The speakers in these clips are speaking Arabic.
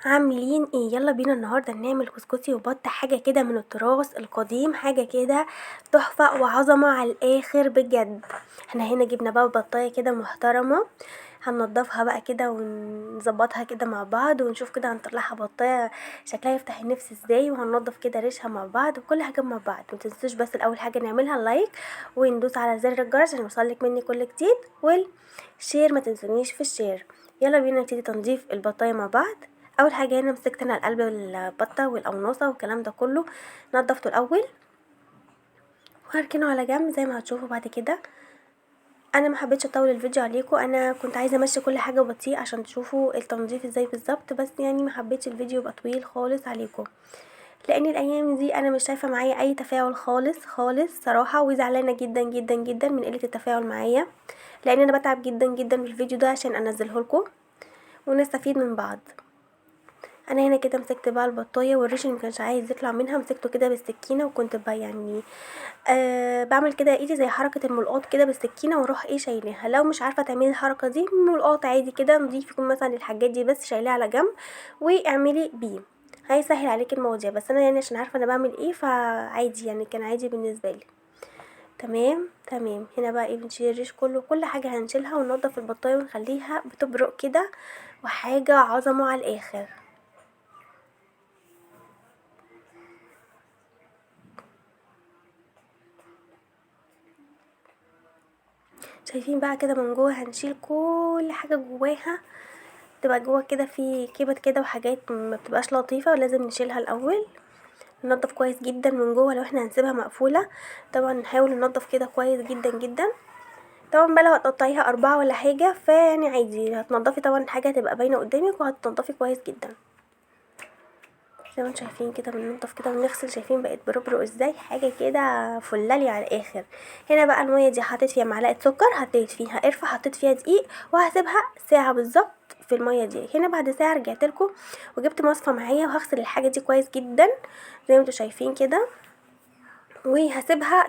عاملين ايه؟ يلا بينا النهارده نعمل كسكسي وبط، حاجه كده من التراث القديم، حاجه كده تحفه وعظمه على الاخر بجد. احنا هنا جبنا بقى بطايه كده محترمه، هننضفها بقى كده ونظبطها كده مع بعض ونشوف كده هنطلعها بطايه شكلها يفتح النفس ازاي، وهننضف كده ريشها مع بعض وكل حاجه مع بعض. متنسوش بس الاول حاجه نعملها لايك وندوس على زر الجرس عشان يوصلك مني كل جديد، والشير ما تنسونيش في الشير. يلا بينا نبتدي تنظيف البطايه مع بعض. اول حاجه هنا مسكت انا القلب والبطه والقونصه والكلام ده كله، نضفته الاول وهركنه على جنب زي ما هتشوفوا بعد كده. انا ما حبيتش اطول الفيديو عليكم، انا كنت عايزه امشي كل حاجه بطيء عشان تشوفوا التنظيف ازاي بالظبط، بس يعني ما حبيتش الفيديو يبقى طويل خالص عليكم، لان الايام دي انا مش شايفه معايا اي تفاعل خالص خالص صراحه، وزعلانه جدا جدا جدا من قله التفاعل معايا، لان انا بتعب جدا جدا في الفيديو ده عشان انزله لكم ونستفيد من بعض. انا هنا كده مسكت بقى البطايه والريش اللي مكانش عايز يطلع منها، مسكته كده بالسكينه، وكنت بقى يعني بعمل كده ايدي زي حركه الملقاط كده بالسكينه، واروح شايلاها. لو مش عارفه تعملي الحركه دي ملقاط عادي كده نضيف يكون مثلا الحاجات دي بس شايلاه على جنب واعملي بيه، هيسهل عليكي المواضيع. بس انا يعني عشان عارفه انا بعمل ايه فعادي، يعني كان عادي بالنسبه لي. تمام تمام. هنا بقى ايه، بنشيل الريش كله، كل حاجه هنشيلها وننضف البطايه ونخليها بتبرق كده، وحاجه عظمه على الاخر. شايفين بقى كده من جوه هنشيل كل حاجه جواها، تبقى جوه كده في كبد كده وحاجات ما بتبقاش لطيفه، ولازم نشيلها الاول. ننضف كويس جدا من جوه لو احنا هنسيبها مقفوله، طبعا نحاول ننضف كده كويس جدا جدا. طبعا بقى لو هتقطعيها 4 ولا حاجه فيعني عادي، هتنضفي طبعا الحاجه هتبقى باينه قدامك وهتنضفي كويس جدا. زي ما انتم شايفين كده بننضف كده ونغسل، شايفين بقت بربرق ازاي، حاجه كده فلالي على الاخر. هنا بقى الميه دي حطيت فيها معلقه سكر، حطيت فيها قرفه، حطيت فيها دقيق، وهسيبها ساعه بالظبط في الميه دي. هنا بعد ساعه رجعت لكم وجبت مصفى معايا وهغسل الحاجه دي كويس جدا زي ما انتم شايفين كده، وهسيبها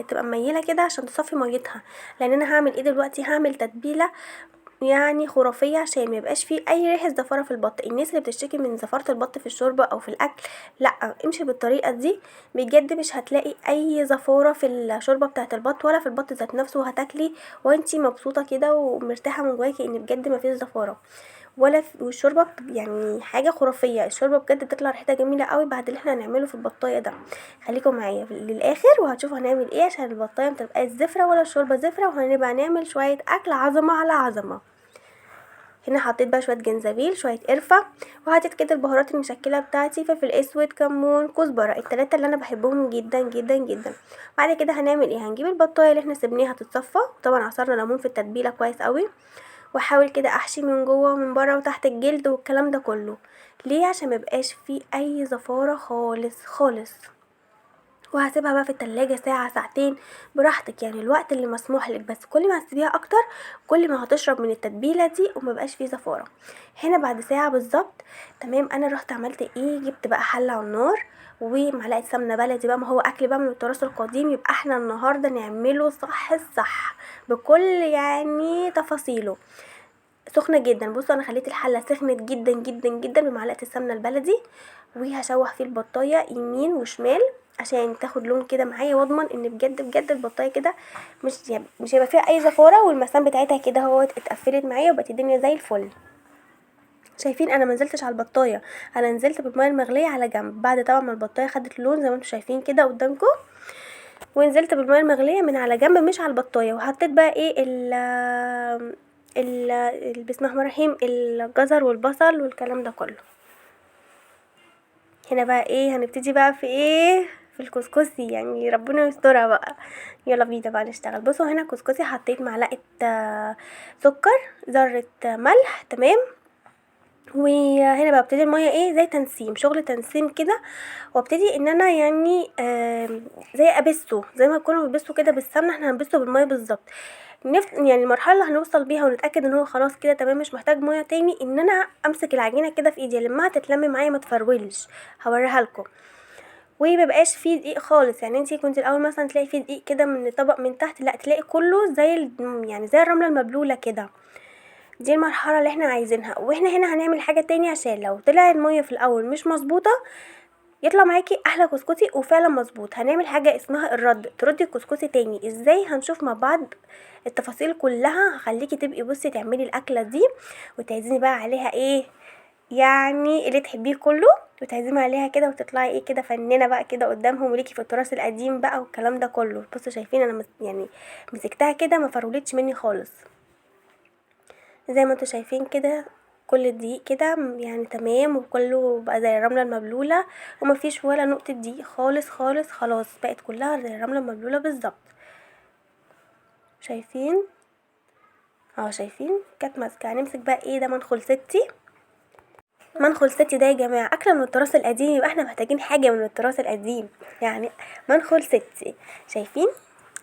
تبقى مميله كده عشان تصفي ميتها، لان انا هعمل ايه دلوقتي، هعمل تتبيله يعني خرافيه عشان ما يبقاش فيه اي ريحه زفاره في البط. الناس اللي بتشتكي من زفاره البط في الشوربه او في الاكل، لا امشي بالطريقه دي بجد مش هتلاقي اي زفاره في الشوربه بتاعه البط ولا في البط ذات نفسه، وهتاكلي وانتي مبسوطه كده ومرتاحه من جواكي ان بجد ما فيش زفاره والشوربه يعني حاجه خرافيه. الشوربه بجد بتطلع ريحتها جميله قوي بعد اللي احنا هنعمله في البطايه ده. خليكم معايا للاخر وهتشوفوا هنعمل ايه عشان البطايه متبقاش زفره ولا الشوربه زفره، وهنبقى نعمل شويه اكل عظمه على عظمه. هنا حطيت بقى شويه جنزبيل، شويه قرفه، وحطيت كده البهارات المشكله بتاعتي، فلفل اسود، كمون، كزبره، التلاتة اللي انا بحبهم جدا جدا جدا. بعد كده هنعمل ايه، هنجيب البطايه اللي احنا سيبناها تتصفى، طبعا عصرنا ليمون في التتبيله كويس قوي، واحاول كده احشي من جوه ومن بره وتحت الجلد والكلام ده كله. ليه؟ عشان ميبقاش فيه اي زفاره خالص خالص. وهسيبها بقى في التلاجة ساعة ساعتين براحتك، يعني الوقت اللي مسموح لك، بس كل ما هتسيبيها اكتر كل ما هتشرب من التتبيله دي ومبقاش فيه زفاره. هنا بعد ساعه بالظبط تمام، انا رحت عملت ايه، جبت بقى حله على النار ومعلقه سمنه بلدي بقى، ما هو اكل بقى من التراث القديم، يبقى احنا النهارده نعمله صح الصح بكل يعني تفاصيله. سخنه جدا، بصوا انا خليت الحله سخنت جدا جدا جدا بمعلقه السمنه البلدي، وهشوح فيه البطايه يمين وشمال عشان تاخد لون كده معايا، واضمن ان بجد بجد البطايه كده مش هيبقى فيها اي زفاره، والمسام بتاعتها كده اهو اتقفلت معايا وبقت الدنيا زي الفل. شايفين انا منزلتش على البطايه، انا نزلت بالميه المغليه على جنب بعد طبعا ما البطايه خدت اللون زي ما انتم شايفين كده قدامكم، ونزلت بالميه المغليه من على جنب مش على البطايه. وحطيت بقى ايه بسم الله الرحمن الرحيم الجزر والبصل والكلام ده كله. هنا بقى ايه، هنبتدي بقى في ايه، في الكسكسي، يعني ربنا يسترها بقى. يلا بينا بقى نشتغل. بصوا هنا كسكسي حطيت معلقه سكر، ذره ملح، تمام. وهنا بقى ابتدي الميه ايه زي تنسيم، شغل تنسيم كده، وابتدي ان انا يعني زي ابسه زي ما كنا بنبسه كده بالسمنه، احنا هنبسه بالميه بالظبط. يعني المرحله اللي هنوصل بيها ونتاكد ان هو خلاص كده تمام مش محتاج ميه تاني، ان انا امسك العجينه كده في ايدي لما تتلم معايا ما تفرولش، هوريها لكم. ومبقاش فيه دقيق خالص، يعني انتي كنت الاول مثلا تلاقي فيه دقيق كده من طبق من تحت، لا تلاقي كله زي يعني زي الرمله المبلوله كده، دي المرحله اللي احنا عايزينها. واحنا هنا هنعمل حاجه تاني عشان لو طلع الميه في الاول مش مظبوطه يطلع معاكي احلى كسكسي وفعلا مظبوط. هنعمل حاجه اسمها الرد، تردي الكسكسي تاني ازاي هنشوف مع بعض التفاصيل كلها. هخليكي تبقي بصي تعملي الاكله دي وتعزمي بقى عليها ايه يعني اللي تحبيه كله، وتعزمي عليها كده وتطلعي ايه كده فنانه بقى كده قدامهم وليكي في التراث القديم بقى والكلام ده كله. بصوا شايفين انا يعني مسكتها كده ما فرولتش مني خالص زي ما انتوا شايفين كده. كل الدقيق كده يعني تمام وكله بقى زي الرملة المبلولة ومفيش ولا نقطة دقيق خالص خالص، خلاص بقت كلها زي الرملة المبلولة بالظبط. شايفين شايفين كانت ماسكة. هنمسك بقى ايه ده منخل ستي. منخل ستي ده يا جماعة أكلة من التراث القديم، يبقى احنا محتاجين حاجة من التراث القديم يعني منخل ستي. شايفين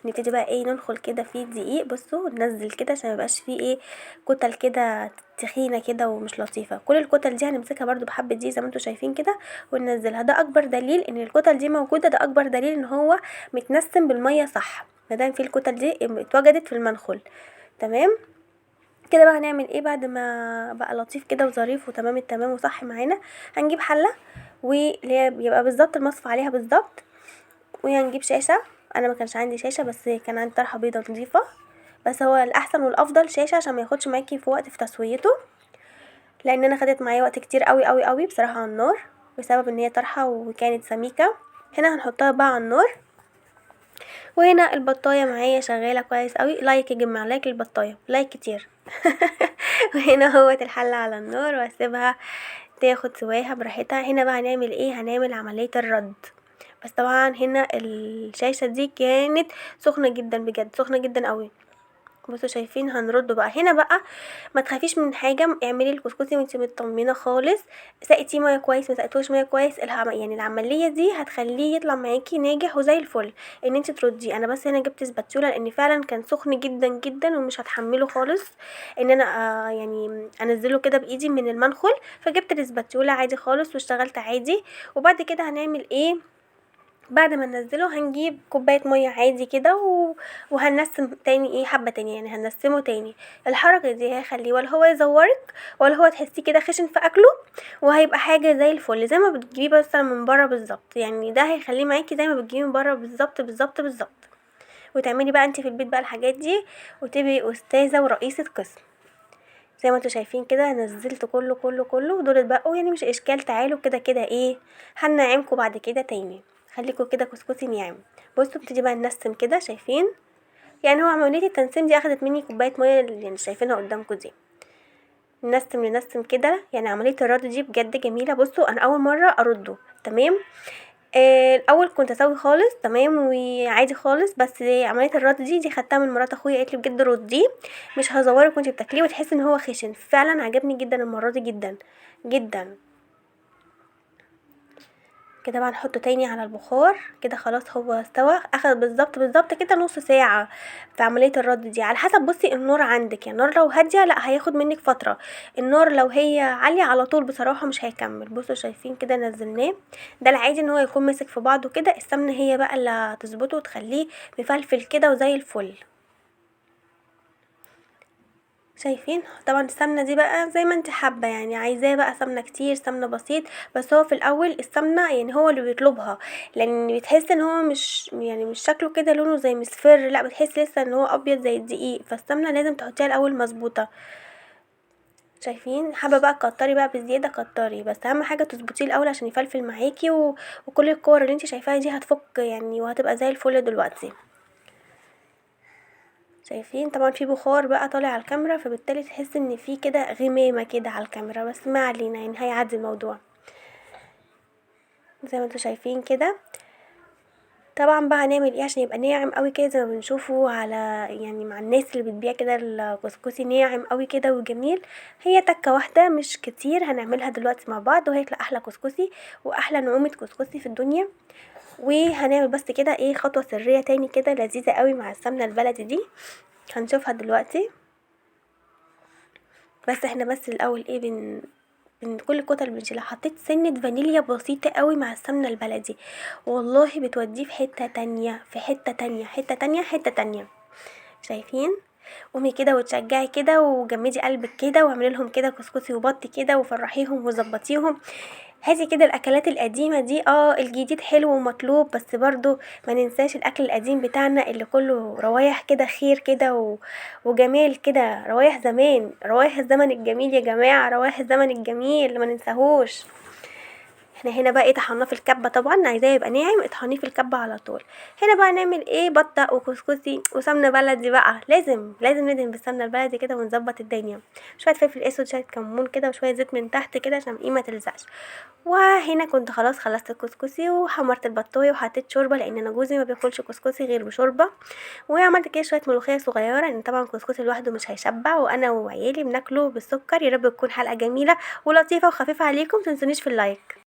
نبتدي بقى ايه ننخل كده فيه دقيق. بصوا ننزل كده عشان ميبقاش فيه ايه كتل كده تخينه كده ومش لطيفه. كل الكتل دي هنمسكها برضو بحبه دي زي ما انتوا شايفين كده وننزلها. ده اكبر دليل ان الكتل دي موجوده، ده اكبر دليل ان هو متنسم بالميه صح مادام في الكتل دي اتوجدت في المنخل. تمام كده بقى هنعمل ايه بعد ما بقى لطيف كده وظريف وتمام التمام وصح معانا. هنجيب حله واللي هي بيبقى بالظبط المصفى عليها بالظبط، وهنجيب شاشه. انا ما كانش عندي شاشه بس كان عندي طرحه بيضه نظيفه، بس هو الاحسن والافضل شاشه عشان ما ياخدش معاكي في وقت في تسويته، لان انا خدت معايا وقت كتير قوي قوي قوي بصراحه على النار بسبب ان هي طرحه وكانت سميكه. هنا هنحطها بقى على النار. وهنا البطايه معايا شغاله كويس قوي. لايك يا جماعه، لايك للبطايه، لايك كتير. وهنا هوت الحله على النار واسيبها تاخد سواها براحتها. هنا بقى هنعمل ايه هنعمل عمليه الرد. بس طبعا هنا الشاشه دي كانت سخنه جدا بجد سخنه جدا قوي. بصوا شايفين هنرد بقى. هنا بقى ما تخافيش من حاجه، اعملي الكسكسي وانتي مطمنه خالص. سقتيه ميه كويس ما سقتوش ميه كويس يعني العمليه دي هتخليه يطلع معاكي ناجح وزي الفل ان انتي ترديه. انا بس هنا جبت سباتشوله لان فعلا كان سخن جدا جدا ومش هتحمله خالص ان انا يعني انزله كده بايدي من المنخل، فجبت السباتشوله عادي خالص واشتغلت عادي. وبعد كده هنعمل ايه بعد ما ننزله هنجيب كوبايه ميه عادي كده وهننسم تاني ايه حبه تاني يعني هننسمه تاني. الحركه دي هيخليه ولا هو يزورك ولا هو تحسيه كده خشن في اكله، وهيبقى حاجه زي الفل زي ما بتجيبيه مثلا من بره بالظبط. يعني ده هيخليه معاكي زي ما بتجيبيه من بره بالظبط بالظبط بالظبط. وتعملي بقى انت في البيت بقى الحاجات دي وتبقي استاذه ورئيسه قسم. زي ما انتوا شايفين كده نزلت كله كله كله دول اتبقوا يعني مش اشكال. تعالوا كده كده ايه هنعمكم بعد كده تاني. خليكوا كده كسكسي ناعم. بصوا ابتدي بقى ننسم كده. شايفين يعني هو عمليه التنسيم دي اخدت مني كوبايه ميه يعني شايفينها قدامكم دي. ننسم كده يعني عمليه الرد دي بجد جميله. بصوا انا اول مره ارده تمام. الاول كنت اسوي خالص تمام وعادي خالص، بس عمليه الرد دي خدتها من مرات اخويا قالت لي بجد رديه مش هزورك وانتي بتاكليه وتحسي ان هو خشن. فعلا عجبني جدا المره دي جدا جدا. كده بقى نحطه تاني على البخار كده خلاص هو استوى. اخد بالظبط بالظبط كده نص ساعه في عمليه الرد دي على حسب بصي النار عندك. يعني النار لو هاديه لا هياخد منك فتره، النار لو هي عاليه على طول بصراحه مش هيكمل. بصوا شايفين كده نزلناه. ده العادي ان هو يكون ماسك في بعضه كده. السمنه هي بقى اللي هتظبطه وتخليه مفلفل كده وزي الفل. شايفين طبعا السمنه دي بقى زي ما انت حابه يعني عايزاه بقى سمنه كتير سمنه بسيط. بس هو في الاول السمنه يعني هو اللي بيطلبها لان بتحس ان هو مش يعني مش شكله كده لونه زي مصفر، لا بتحس لسه ان هو ابيض زي الدقيق. فالسمنه لازم تحطيها الاول مظبوطه. شايفين حابه بقى كتري بقى بزياده كتري، بس اهم حاجه تظبطيه الاول عشان يفلفل معاكي وكل الكور اللي انت شايفاها دي هتفك يعني وهتبقى زي الفل دلوقتي. شايفين طبعا في بخار بقى طالع على الكاميرا فبالتالي تحس ان في كده غمامة كده على الكاميرا، بس ما علينا يعني هيعدي الموضوع زي ما انتوا شايفين كده. طبعا بقى هنعمل ايه عشان يبقى ناعم قوي كده زي ما بنشوفه على يعني مع الناس اللي بتبيع كده الكسكسي ناعم قوي كده وجميل. هي تكة واحدة مش كتير هنعملها دلوقتي مع بعض وهيطلع احلى كسكسي واحلى نعومة كسكسي في الدنيا. وهنعمل بس كده ايه خطوة سرية تاني كده لذيذة قوي مع السمنة البلدي دي هنشوفها دلوقتي. بس احنا بس الاول ايه من كل الكتل بنشيلها. حطيت سنة فانيليا بسيطة قوي مع السمنة البلدي والله بتوديه في حتة تانية في حتة تانية حتة تانية حتة تانية. شايفين قومي كده وتشجعي كده وجمدي قلبك كده واعملي لهم كده كسكسي وبط كده وفرحيهم وظبطيهم. هاتي كده الاكلات القديمه دي، الجديد حلو ومطلوب بس برضو ما ننساش الاكل القديم بتاعنا اللي كله روايح كده خير كده وجمال كده، روايح زمان، روايح الزمن الجميل يا جماعه، روايح الزمن الجميل ما ننساهوش. احنا هنا بقى طحناه في الكبه، طبعا عايزاه يبقى ناعم اطحنيه في الكبه على طول. هنا بقى نعمل بطه وكسكسي وسمنه بلدي بقى، لازم ندهن بالسمنه البلدي كده ونظبط الدنيا. شويه فلفل اسود، شويه كمون كده، وشويه زيت من تحت كده عشان ما تلزقش. وهنا كنت خلاص خلصت الكسكسي وحمرت البطايه وحطيت شوربه لان انا جوزي ما بياكلش كسكسي غير بشوربه. وعملت كده شويه ملوخيه صغيره لان طبعا الكسكسي لوحده مش هيشبع، وانا وعيالي بناكله بالسكر. يا رب تكون حلقه جميله ولطيفه وخفيفه عليكم، متنسونيش في اللايك.